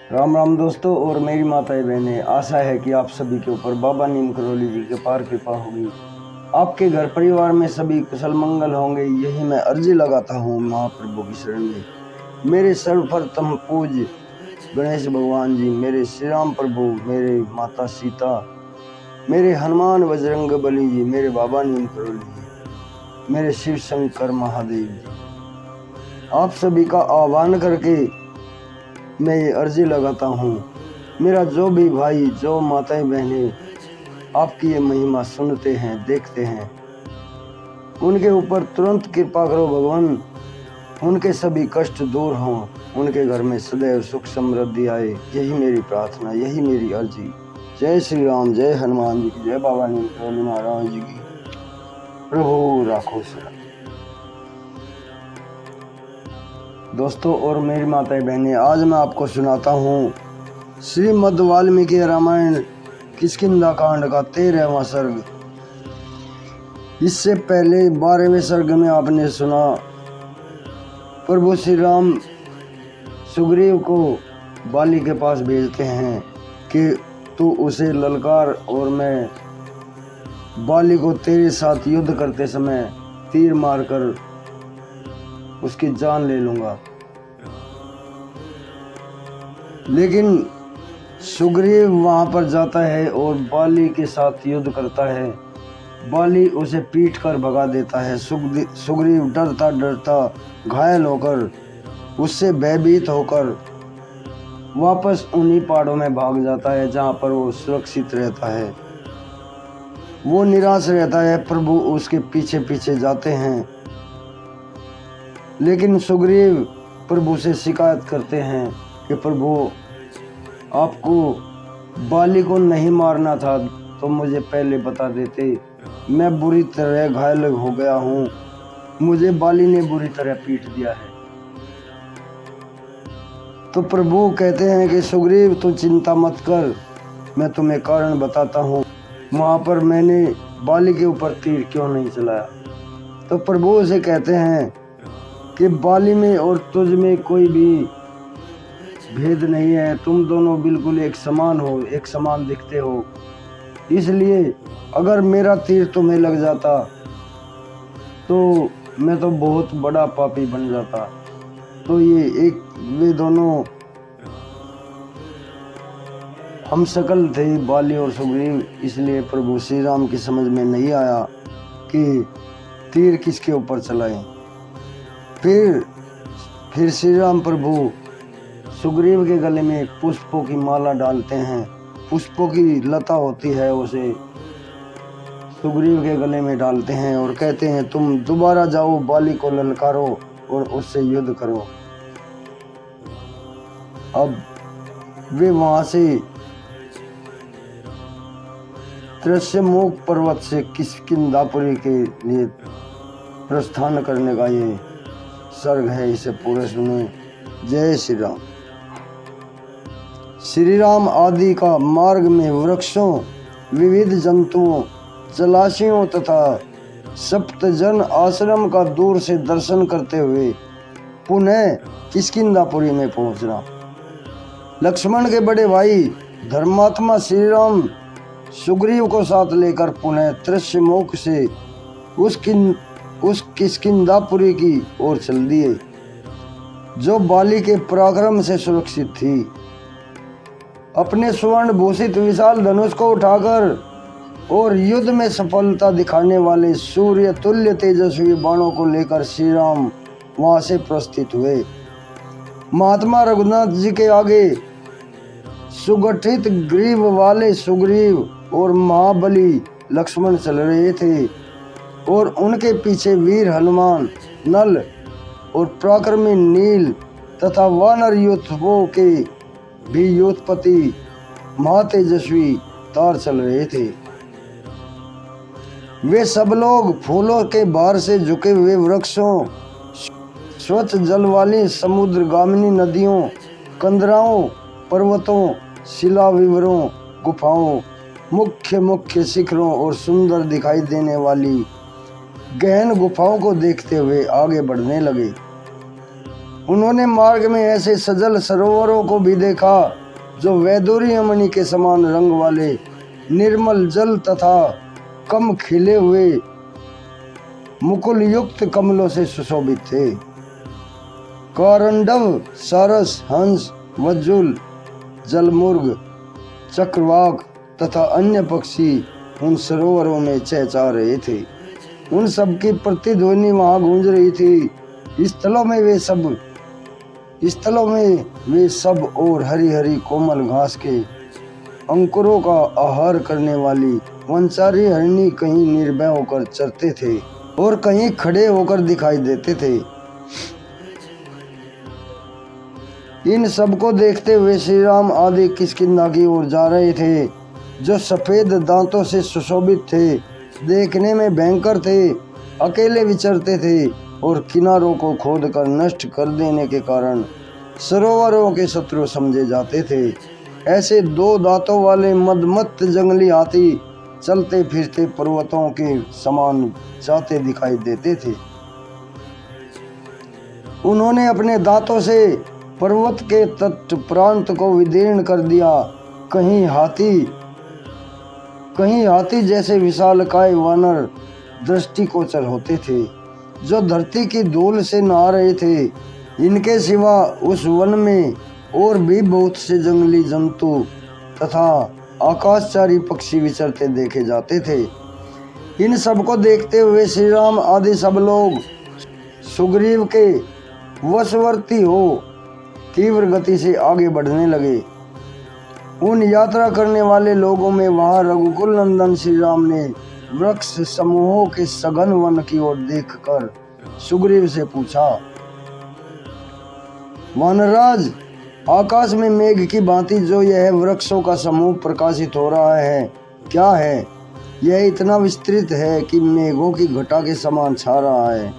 राम राम दोस्तों और मेरी माताएं बहनें, आशा है कि आप सभी के ऊपर बाबा नीम करौली जी के पार कृपा होगी। आपके घर परिवार में सभी कुशल मंगल होंगे, यही मैं अर्जी लगाता हूँ महाप्रभु की शरण में। मेरे सर्वप्रथम पूज्य गणेश भगवान जी, मेरे श्री राम प्रभु, मेरे माता सीता, मेरे हनुमान बजरंग बली जी, मेरे बाबा नीम करौली जी, मेरे शिव शंकर महादेव जी, आप सभी का आह्वान करके मैं ये अर्जी लगाता हूँ। मेरा जो भी भाई, जो माताएं बहनें आपकी ये महिमा सुनते हैं, देखते हैं, उनके ऊपर तुरंत कृपा करो भगवान। उनके सभी कष्ट दूर हों, उनके घर में सदैव सुख समृद्धि आए, यही मेरी प्रार्थना, यही मेरी अर्जी। जय श्री राम, जय हनुमान जी की, जय बाबा नीम करौली महाराज जी की। प्रभु राखो शरण। दोस्तों और मेरी माताएं बहनें, आज मैं आपको सुनाता हूँ श्रीमद् वाल्मीकि रामायण किष्किंधा कांड का 13वां सर्ग। इससे पहले 12वें सर्ग में आपने सुना प्रभु श्री राम सुग्रीव को बाली के पास भेजते हैं कि तू उसे ललकार और मैं बाली को तेरे साथ युद्ध करते समय तीर मारकर उसकी जान ले लूंगा। लेकिन सुग्रीव वहां पर जाता है और बाली के साथ युद्ध करता है। बाली उसे पीट कर भगा देता है। सुग्रीव डरता डरता घायल होकर, उससे भयभीत होकर वापस उन्हीं पहाड़ों में भाग जाता है जहां पर वो सुरक्षित रहता है। वो निराश रहता है। प्रभु उसके पीछे पीछे जाते हैं, लेकिन सुग्रीव प्रभु से शिकायत करते हैं कि प्रभु, आपको बाली को नहीं मारना था तो मुझे पहले बता देते। मैं बुरी तरह घायल हो गया हूँ, मुझे बाली ने बुरी तरह पीट दिया है। तो प्रभु कहते हैं कि सुग्रीव तू चिंता मत कर, मैं तुम्हें कारण बताता हूँ, वहाँ पर मैंने बाली के ऊपर तीर क्यों नहीं चलाया। तो प्रभु उसे कहते हैं कि बाली में और तुझ में कोई भी भेद नहीं है, तुम दोनों बिल्कुल एक समान हो, एक समान दिखते हो। इसलिए अगर मेरा तीर तुम्हें लग जाता तो मैं तो बहुत बड़ा पापी बन जाता। तो वे दोनों हम शकल थे, बाली और सुग्रीव। इसलिए प्रभु श्री राम की समझ में नहीं आया कि तीर किसके ऊपर चलाएं। फिर श्री राम प्रभु सुग्रीव के गले में पुष्पों की माला डालते हैं। पुष्पों की लता होती है, उसे सुग्रीव के गले में डालते हैं और कहते हैं तुम दोबारा जाओ, बाली को ललकारो और उससे युद्ध करो। अब वे वहां से त्रिशमुख पर्वत से किष्किंधापुरी के लिए प्रस्थान करने का ये सर्ग है, इसे पूरे सुने। जय श्री राम। श्री राम आदि का मार्ग में वृक्षों, विविध जंतुओं, जलाशयों तथा सप्तजन आश्रम का दूर से दर्शन करते हुए पुनः किष्किंधापुरी में पहुंचना। लक्ष्मण के बड़े भाई धर्मात्मा श्री राम सुग्रीव को साथ लेकर पुनः त्रिशमुख से उस किष्किंधापुरी की ओर चल दिए, जो बाली के पराक्रम से सुरक्षित थी। अपने स्वर्ण भूषित विशाल धनुष को उठाकर और युद्ध में सफलता दिखाने वाले सूर्य तुल्य तेजस्वी बाणों को लेकर श्री राम वहां से प्रस्थित हुए। महात्मा रघुनाथ जी के आगे सुगठित ग्रीव वाले सुग्रीव और महाबली लक्ष्मण चल रहे थे और उनके पीछे वीर हनुमान, नल और पराक्रमी नील तथा वानर योद्धों के भी योद्धपति महातेजस्वी तार चल रहे थे। वे सब लोग फूलों के भार से झुके हुए वृक्षों, स्वच्छ जल वाली समुद्रगामिनी नदियों, कंदराओं, पर्वतों, शिलाविवरों, गुफाओं, मुख्य शिखरों और सुंदर दिखाई देने वाली गहन गुफाओं को देखते हुए आगे बढ़ने लगे। उन्होंने मार्ग में ऐसे सजल सरोवरों को भी देखा जो वैदूर्य मणि के समान रंग वाले निर्मल जल तथा कम खिले हुए मुकुल युक्त कमलों से सुशोभित थे। कारंडव, सारस, हंस, वज्जुल, जलमुर्ग, चक्रवाक तथा अन्य पक्षी उन सरोवरों में चहचहा रहे थे। उन सब की प्रतिध्वनि वहां गूंज रही थी। स्थलों में वे सब और हरी हरी कोमल घास के अंकुरों का आहार करने वाली वनचारी हरिणी कहीं निर्भय होकर चरते थे और कहीं खड़े होकर दिखाई देते थे। इन सबको देखते हुए श्री राम आदि किष्किंधा की ओर जा रहे थे, जो सफेद दांतों से सुशोभित थे, देखने में भयंकर थे, अकेले विचरते थे और किनारों को खोदकर नष्ट कर देने के कारण सरोवरों के शत्रु समझे जाते थे। ऐसे दो दांतों वाले मदमत्त जंगली हाथी चलते फिरते पर्वतों के समान जाते दिखाई देते थे। उन्होंने अपने दांतों से पर्वत के तट प्रांत को विदीर्ण कर दिया। कहीं हाथी जैसे विशालकाय वानर दृष्टिगोचर होते थे, जो धरती की धूल से नहा रहे थे। इनके सिवा उस वन में और भी बहुत से जंगली जंतु तथा आकाशचारी पक्षी विचरते देखे जाते थे। इन सबको देखते हुए श्री राम आदि सब लोग सुग्रीव के वशवर्ती हो तीव्र गति से आगे बढ़ने लगे। उन यात्रा करने वाले लोगों में वहां रघुकुल नंदन श्री राम ने वृक्ष समूहों के सघन वन की ओर देखकर सुग्रीव से पूछा, वानराज, आकाश में मेघ की भांति जो यह वृक्षों का समूह प्रकाशित हो रहा है, क्या है? यह इतना विस्तृत है कि मेघों की घटा के समान छा रहा है।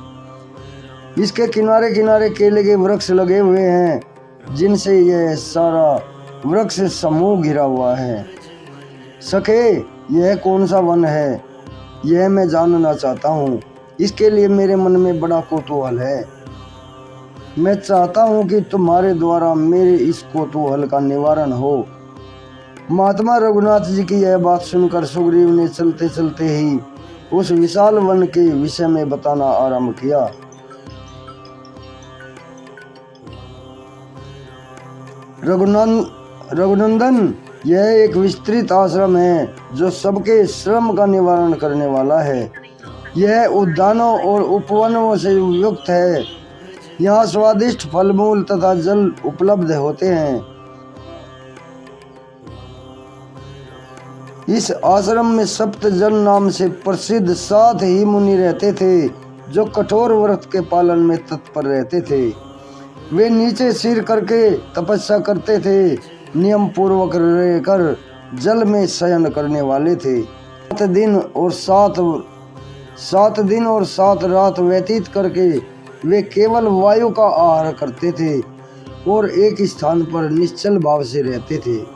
इसके किनारे किनारे केले के वृक्ष लगे हुए हैं, जिनसे यह सारा वृक्ष समूह घिरा हुआ है। सखे, यह कौन सा वन है? यह मैं जानना चाहता हूँ। इसके लिए मेरे मन में बड़ा कौतूहल है। मैं चाहता हूँ कि तुम्हारे द्वारा मेरे इस कौतूहल का निवारण हो। महात्मा रघुनाथ जी की यह बात सुनकर सुग्रीव ने चलते चलते ही उस विशाल वन के विषय में बताना आरंभ किया। रघुनंदन, यह एक विस्तृत आश्रम है जो सबके श्रम का निवारण करने वाला है। यह उद्यानों और उपवनों से युक्त है। यहाँ स्वादिष्ट फल मूल तथा जल उपलब्ध होते हैं। इस आश्रम में सप्तजन नाम से प्रसिद्ध 7 ही मुनि रहते थे, जो कठोर व्रत के पालन में तत्पर रहते थे। वे नीचे सिर करके तपस्या करते थे, नियम पूर्वक रहकर जल में शयन करने वाले थे। 7 दिन और 7 रात व्यतीत करके वे केवल वायु का आहार करते थे और एक स्थान पर निश्चल भाव से रहते थे।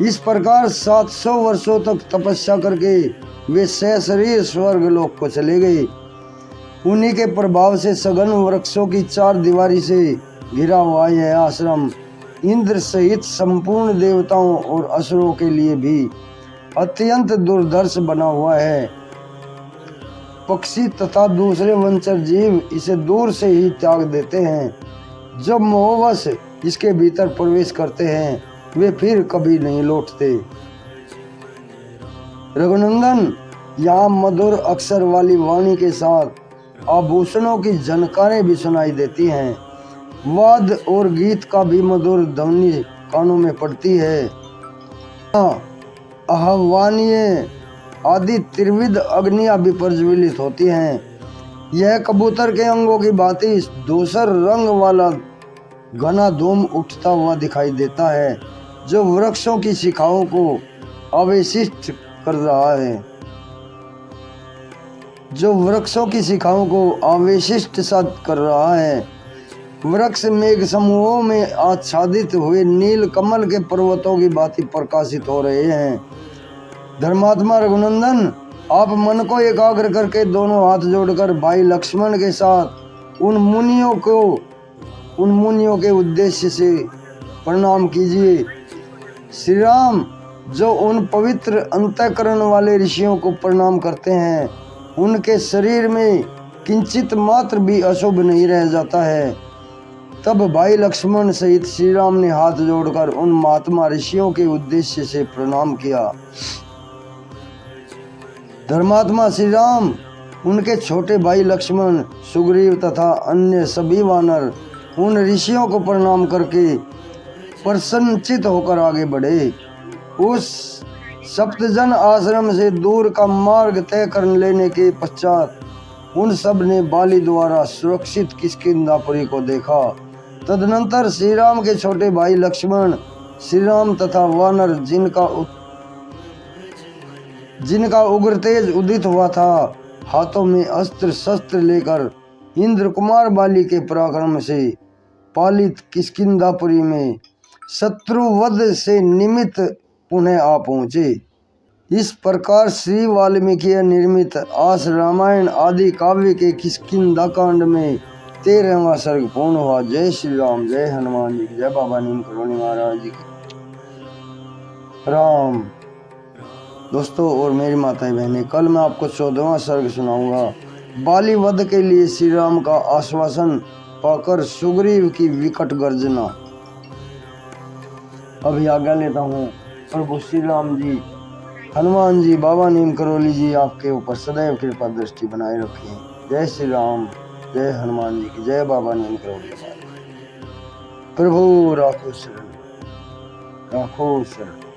इस प्रकार 700 वर्षों तक तपस्या करके वे सशरीर स्वर्ग लोक को चले गए। उन्हीं के प्रभाव से सघन वृक्षों की 4 दीवारी से घिरा हुआ यह आश्रम इंद्र सहित संपूर्ण देवताओं और असुरों के लिए भी अत्यंत दुर्धर्ष बना हुआ है। पक्षी तथा दूसरे वंचर जीव इसे दूर से ही त्याग देते हैं। जब मोहवश इसके भीतर प्रवेश करते हैं, वे फिर कभी नहीं लौटते। रघुनंदन, यहाँ मधुर अक्षर वाली वाणी के साथ आभूषणों की झनकारें भी सुनाई देती हैं। वाद और गीत का भी मधुर ध्वनि कानों में पड़ती है। आह्वानीय आदि त्रिविध अग्नियां भी प्रज्वलित होती हैं। यह कबूतर के अंगों की भांति धूसर रंग वाला घना धूम उठता हुआ दिखाई देता है, जो वृक्षों की शिखाओं को आवेशित कर रहा है। आवेशित साध कर रहा है। वृक्ष मेघ समूहों में आच्छादित हुए नील कमल के पर्वतों की भांति प्रकाशित हो रहे हैं। धर्मात्मा रघुनंदन, आप मन को एकाग्र करके दोनों हाथ जोड़कर भाई लक्ष्मण के साथ उन उन मुनियों के उद्देश्य से प्रणाम कीजिए। श्री राम जो उन पवित्र अंतःकरण वाले ऋषियों को प्रणाम करते हैं, उनके शरीर में किंचित मात्र भी अशुभ नहीं रह जाता है। तब भाई लक्ष्मण सहित श्री राम ने हाथ जोड़कर उन महात्मा ऋषियों के उद्देश्य से प्रणाम किया। धर्मात्मा श्री राम, उनके छोटे भाई लक्ष्मण, सुग्रीव तथा अन्य सभी वानर उन ऋषियों को प्रणाम करके प्रसन्नचित होकर आगे बढ़े। उस सप्तजन आश्रम से दूर का मार्ग तय कर लेने के पश्चात उन सब ने बाली द्वारा सुरक्षित किष्किंधापुरी को देखा। तदनंतर श्री राम के छोटे भाई लक्ष्मण, श्री राम तथा वानर जिनका उग्र तेज उदित हुआ था, हाथों में अस्त्र शस्त्र लेकर इंद्र कुमार बाली के पराक्रम से पालित किष्किंधापुरी में शत्रुवध से निमित्त पुनः आ पहुँचे। इस प्रकार श्री वाल्मीकि निर्मित आस रामायण आदि काव्य के किष्किंधा कांड में 13वां सर्ग पूर्ण हुआ। जय श्री राम, जय हनुमान जी की जय, बाबा नीम करोली महाराज जी की राम। दोस्तों और मेरी माताएं बहनें, कल मैं आपको 14वां सर्ग सुनाऊंगा। बाली वध के लिए श्री राम का आश्वासन पाकर सुग्रीव की विकट गर्जना। अभी आज्ञा लेता हूँ। प्रभु श्री राम जी, हनुमान जी, बाबा नीम करोली जी आपके ऊपर सदैव कृपा दृष्टि बनाए रखें। जय श्री राम, जय हनुमान जी की जय, बाबा नीम करोली। प्रभु राखो शरण, राखो शरण।